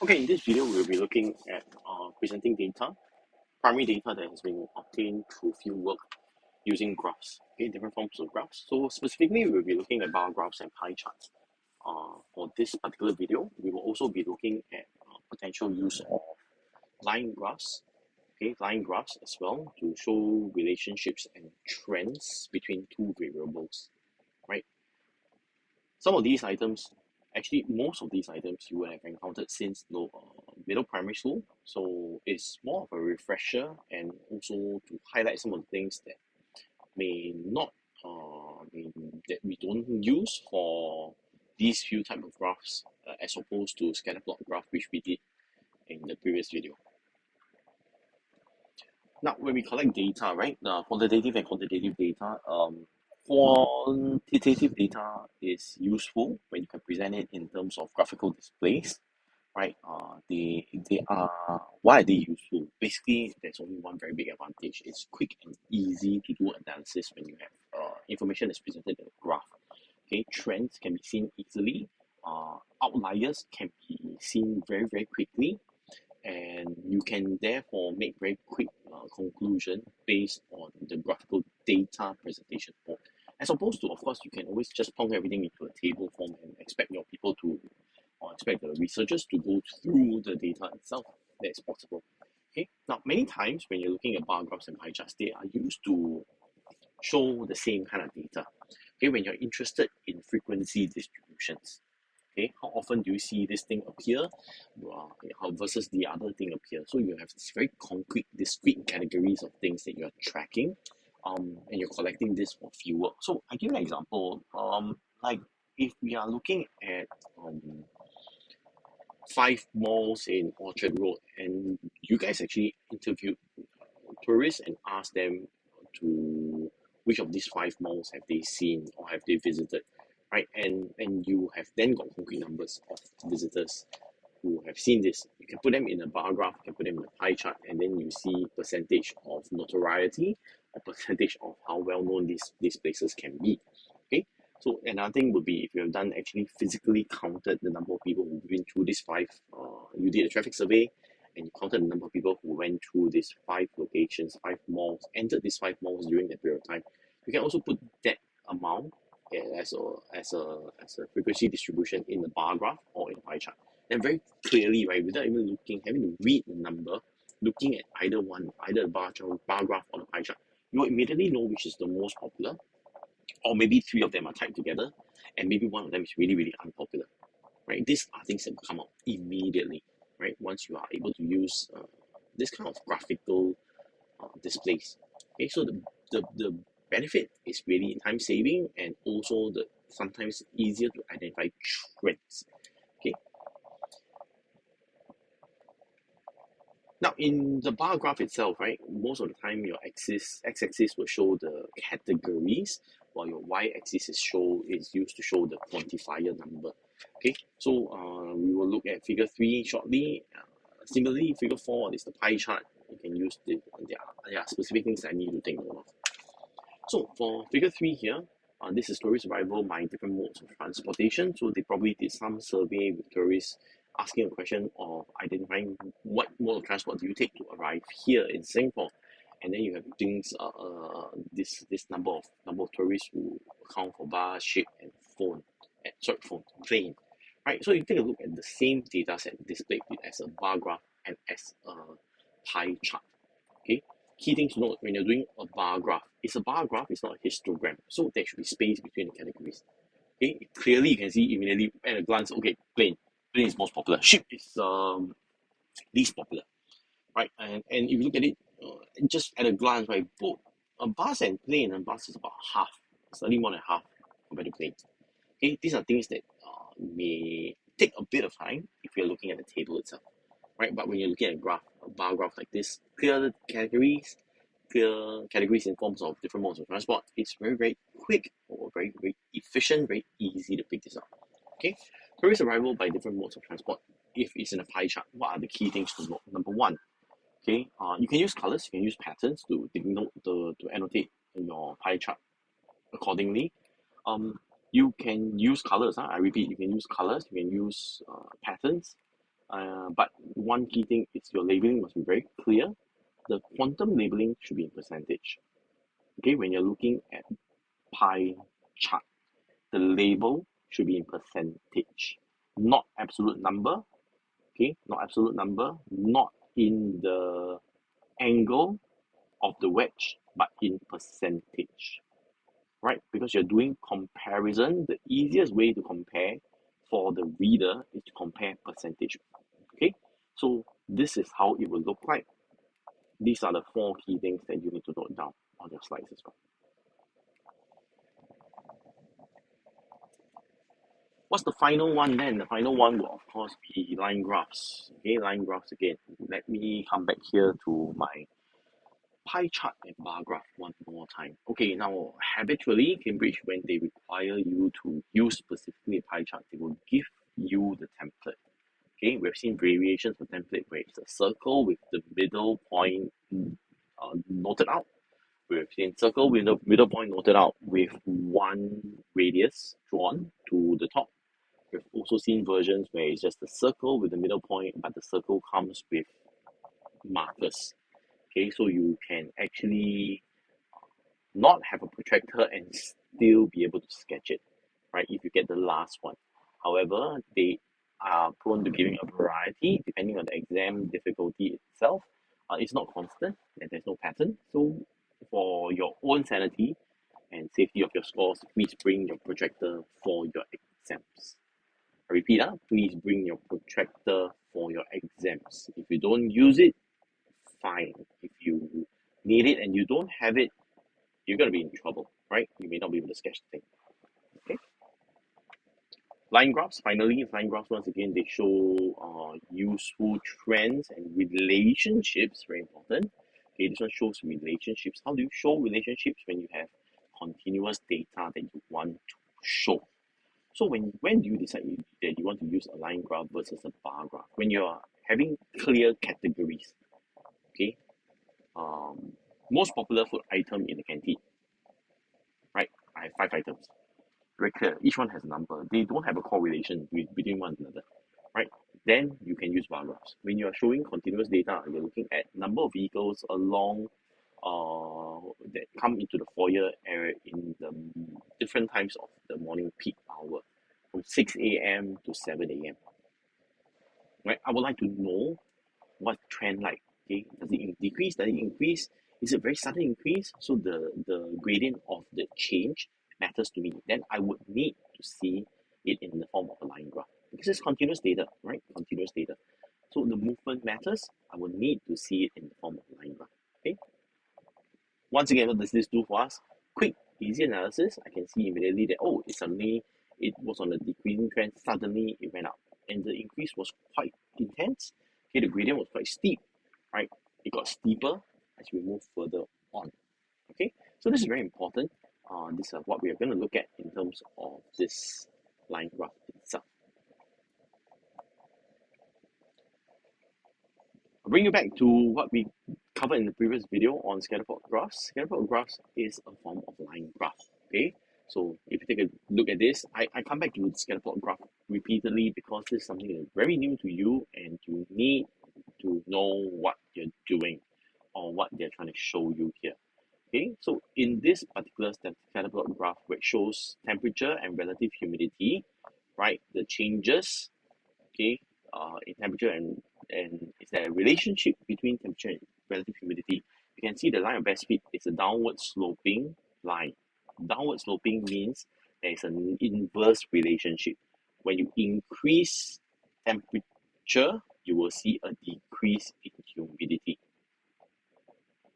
Okay, in this video, we'll be looking at presenting data, primary data that has been obtained through fieldwork using graphs, okay, different forms of graphs. So specifically, we'll be looking at bar graphs and pie charts. For this particular video, we will also be looking at potential use of line graphs, okay, line graphs as well to show relationships and trends between two variables, right? Some of these items, actually most of these items you will have encountered since middle primary school. So it's more of a refresher and also to highlight some of the things that may not, that we don't use for these few type of graphs as opposed to scatter plot graph which we did in the previous video. Now, when we collect data, right, quantitative and quantitative data, quantitative data is useful when you can present it in terms of graphical displays, right? They are why are they useful? Basically, there's only one very big advantage. It's quick and easy to do analysis when you have information that's presented in a graph. Okay, trends can be seen easily. Outliers can be seen very very quickly, and you can therefore make very quick conclusion based on the graphical data presentation form. As opposed to, of course, you can always just plonk everything into a table form and expect your people to, or expect the researchers to go through the data itself. That's possible. Okay. Now, many times when you're looking at bar graphs and pie charts, they are used to show the same kind of data. Okay, when you're interested in frequency distributions. Okay, how often do you see this thing appear versus the other thing appear? So you have this very concrete, discrete categories of things that you're tracking, and you're collecting this for fieldwork. So I give you an example. Like if we are looking at 5 malls in Orchard Road, and you guys actually interviewed tourists and asked them to which of these 5 malls have they seen or have they visited, right? And you have then got concrete numbers of visitors who have seen this. You can put them in a bar graph, you can put them in a pie chart, and then you see percentage of notoriety or percentage of how well known these places can be. Okay. So another thing would be if you have done actually physically counted the number of people who've been through these you did a traffic survey and you counted the number of people who went through these 5 locations, 5 malls, entered these 5 malls during that period of time. You can also put that amount as a frequency distribution in the bar graph or in a pie chart. And very clearly, right, without even having to read the number, looking at either the bar graph or the pie chart, you will immediately know which is the most popular, or maybe 3 of them are tied together, and maybe one of them is really, really unpopular, right? These are things that will come out immediately, right? Once you are able to use this kind of graphical displays. Okay, so the benefit is really time saving and also the sometimes easier to identify trends. Okay. Now, in the bar graph itself, right, most of the time your x-axis will show the categories, while your y-axis is used to show the quantifier number. Okay, so we will look at figure 3 shortly. Similarly, figure 4 is the pie chart. You can use there are specific things I need to take note of. So for figure 3 here, this is tourist arrival by different modes of transportation. So they probably did some survey with tourists asking a question of identifying what mode of transport do you take to arrive here in Singapore. And then you have things, this number of tourists who account for bus, ship, and plane. Right, so you take a look at the same data set displayed as a bar graph and as a pie chart. Okay, key things to note when you're doing a bar graph. It's a bar graph, it's not a histogram. So there should be space between the categories. Okay, clearly you can see immediately at a glance, okay, plane is most popular. Ship is least popular, right? And if you look at it just at a glance, right, both a bus and plane, and bus is about half, slightly more than half compared to planes. Okay, these are things that may take a bit of time if you're looking at the table itself, right? But when you're looking at a bar graph like this, clear categories in forms of different modes of transport, it's very, very quick or very, very efficient, very easy to pick this up. Okay, tourist arrival by different modes of transport. If it's in a pie chart, what are the key things to note? Number one, okay, you can use colors, you can use patterns to denote to annotate your pie chart accordingly. You can use colors. I repeat, you can use colors, you can use patterns. But one key thing is your labeling must be very clear. The quantum labeling should be in percentage. Okay, when you're looking at pie chart, the label should be in percentage, not absolute number. Okay, not absolute number, not in the angle of the wedge, but in percentage, right? Because you're doing comparison, the easiest way to compare for the reader is to compare percentage. Okay, so this is how it will look like. These are the 4 key things that you need to note down on your slides as well. What's the final one then? The final one will of course be line graphs. Okay, line graphs again. Let me come back here to my pie chart and bar graph one more time. Okay, now habitually, Cambridge, when they require you to use specifically a pie chart, they will give you the template. Okay, we've seen variations of template where it's a circle with the middle point noted out. We've seen circle with the middle point noted out with one radius drawn to the top. We've also seen versions where it's just a circle with the middle point, but the circle comes with markers. Okay, so you can actually not have a protractor and still be able to sketch it, right? If you get the last one. However, they are prone to giving a variety depending on the exam difficulty itself. It's not constant and there's no pattern. So for your own sanity and safety of your scores, please bring your protractor for your exams. I repeat, please bring your protractor for your exams. If you don't use it, fine. If you need it and you don't have it, you're going to be in trouble, right? You may not be able to sketch the thing. Okay. Line graphs, finally, line graphs, once again, they show useful trends and relationships, very important. Okay, this one shows relationships. How do you show relationships when you have continuous data that you want to show? So when do you decide that you want to use a line graph versus a bar graph? When you're having clear categories, okay? Most popular food item in the canteen, right? I have 5 items. Very clear. Each one has a number. They don't have a correlation between one another, right? Then you can use bar graphs. When you are showing continuous data, you're looking at number of vehicles along that come into the foyer area in the different times of the morning peak hour, from 6 a.m. to 7 a.m. Right? I would like to know what trend like. Okay, does it decrease? Does it increase? Is it very sudden increase? So the gradient of the change matters to me. Then I would need to see it in the form of a line graph because it's continuous data, right? Continuous data. So the movement matters. I will need to see it in the form of a line graph. Okay. Once again, what does this do for us? Quick, easy analysis. I can see immediately that it was on a decreasing trend. Suddenly it went up, and the increase was quite intense. Okay, the gradient was quite steep, right? It got steeper as we move further on. Okay, so this is very important. This is what we are going to look at in terms of this line graph itself. I'll bring you back to what we covered in the previous video on scatter plot graphs. Scatter plot graphs is a form of line graph. Okay, so if you take a look at this, I come back to the scatter plot graph repeatedly because this is something that is very new to you and you need to know what you're doing or what they're trying to show you here. Okay, so in this particular scatter plot graph, which shows temperature and relative humidity, right? The changes, okay, in temperature and is there a relationship between temperature and relative humidity? You can see the line of best fit is a downward sloping line. Downward sloping means there is an inverse relationship. When you increase temperature, you will see a decrease in humidity.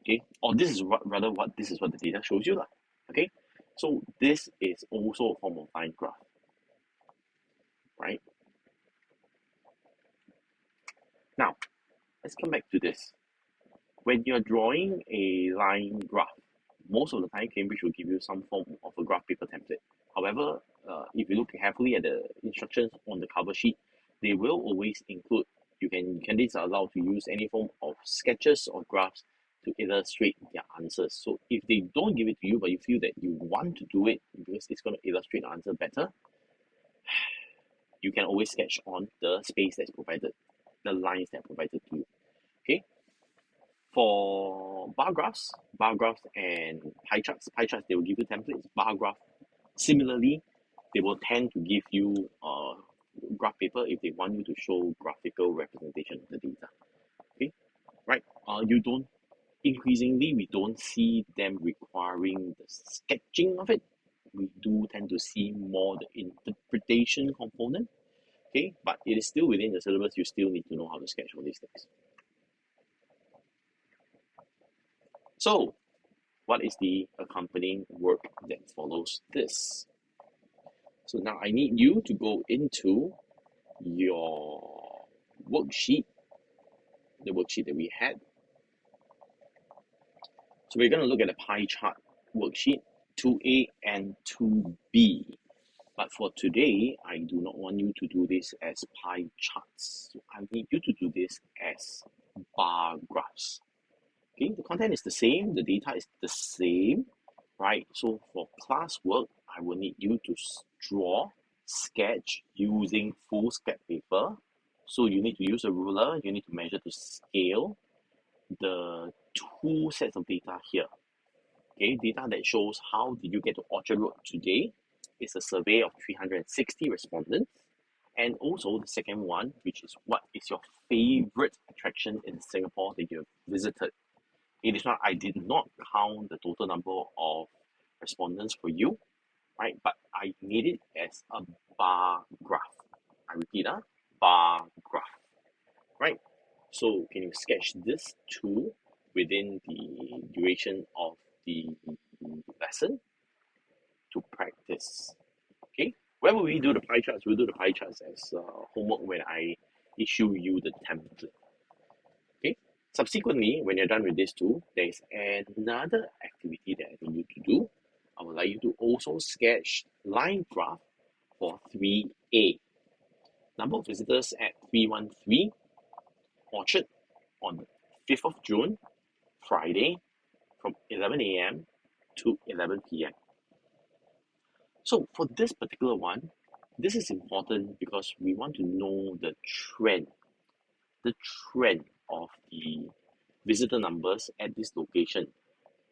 Okay, or this is what the data shows you. Okay, so this is also a form of line graph, right? Now, let's come back to this. When you're drawing a line graph, most of the time Cambridge will give you some form of a graph paper template. However, if you look carefully at the instructions on the cover sheet, they will always include, candidates are allowed to use any form of sketches or graphs to illustrate their answers. So if they don't give it to you, but you feel that you want to do it because it's going to illustrate the answer better, you can always sketch on the space that's provided. the lines that are provided to you. Okay. For bar graphs and pie charts, they will give you templates. Bar graph, similarly, they will tend to give you a graph paper if they want you to show graphical representation of the data. Okay, right? You don't increasingly we don't see them requiring the sketching of it. We do tend to see more the interpretation component. Okay, but it is still within the syllabus. You still need to know how to sketch all these things. So, what is the accompanying work that follows this? So now I need you to go into your worksheet, the worksheet that we had. So we're going to look at the pie chart worksheet 2A and 2B. But for today, I do not want you to do this as pie charts. So I need you to do this as bar graphs. Okay, the content is the same, the data is the same, right? So for classwork, I will need you to draw, sketch using foolscap paper. So you need to use a ruler, you need to measure to scale the two sets of data here. Okay, data that shows how did you get to Orchard Road today. It's a survey of 360 respondents. And also the second one, which is what is your favorite attraction in Singapore that you have visited. It is not, I did not count the total number of respondents for you, right? But I made it as a bar graph. I repeat, bar graph, right? So can you sketch this too within the duration of the lesson to practice? Okay. When will we do the pie charts? We'll do the pie charts as homework when I issue you the template. Okay. Subsequently, when you're done with this too, there is another activity that I need you to do. I would like you to also sketch line graph for 3A. Number of visitors at 313 Orchard on 5th of June, Friday, from 11 a.m. to 11 p.m. So for this particular one, this is important because we want to know the trend of the visitor numbers at this location.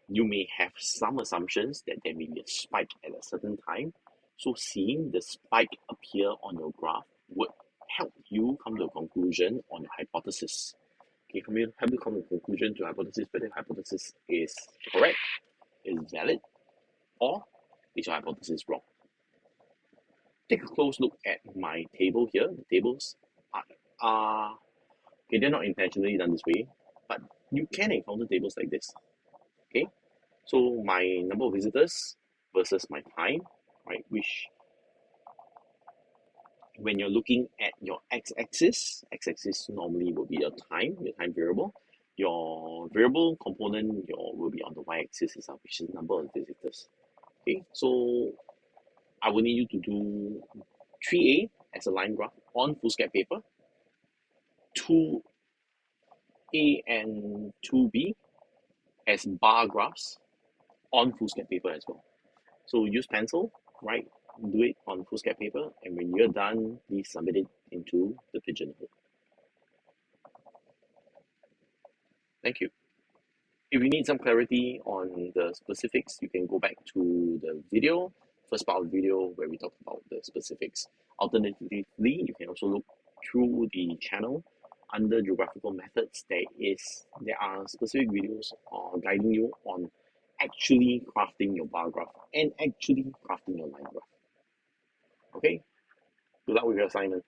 You may have some assumptions that there may be a spike at a certain time. So seeing the spike appear on your graph would help you come to a conclusion on your hypothesis. Okay, help you come to a conclusion to hypothesis whether hypothesis is correct, is valid, or is your hypothesis wrong. Take a close look at my table here. The tables are okay, they're not intentionally done this way, but you can encounter tables like this. Okay, so my number of visitors versus my time, right? Which when you're looking at your x-axis normally will be your time variable. Your variable component will be on the y-axis itself, which is the number of visitors. Okay, so I will need you to do 3A as a line graph on foolscap paper, 2A and 2B as bar graphs on foolscap paper as well. So use pencil, right? Do it on foolscap paper, and when you're done, please submit it into the Pigeonhole. Thank you. If you need some clarity on the specifics, you can go back to the video, first part of the video where we talked about the specifics. Alternatively, you can also look through the channel under geographical methods. There are specific videos guiding you on actually crafting your bar graph and actually crafting your line graph. Okay, good luck with your assignment.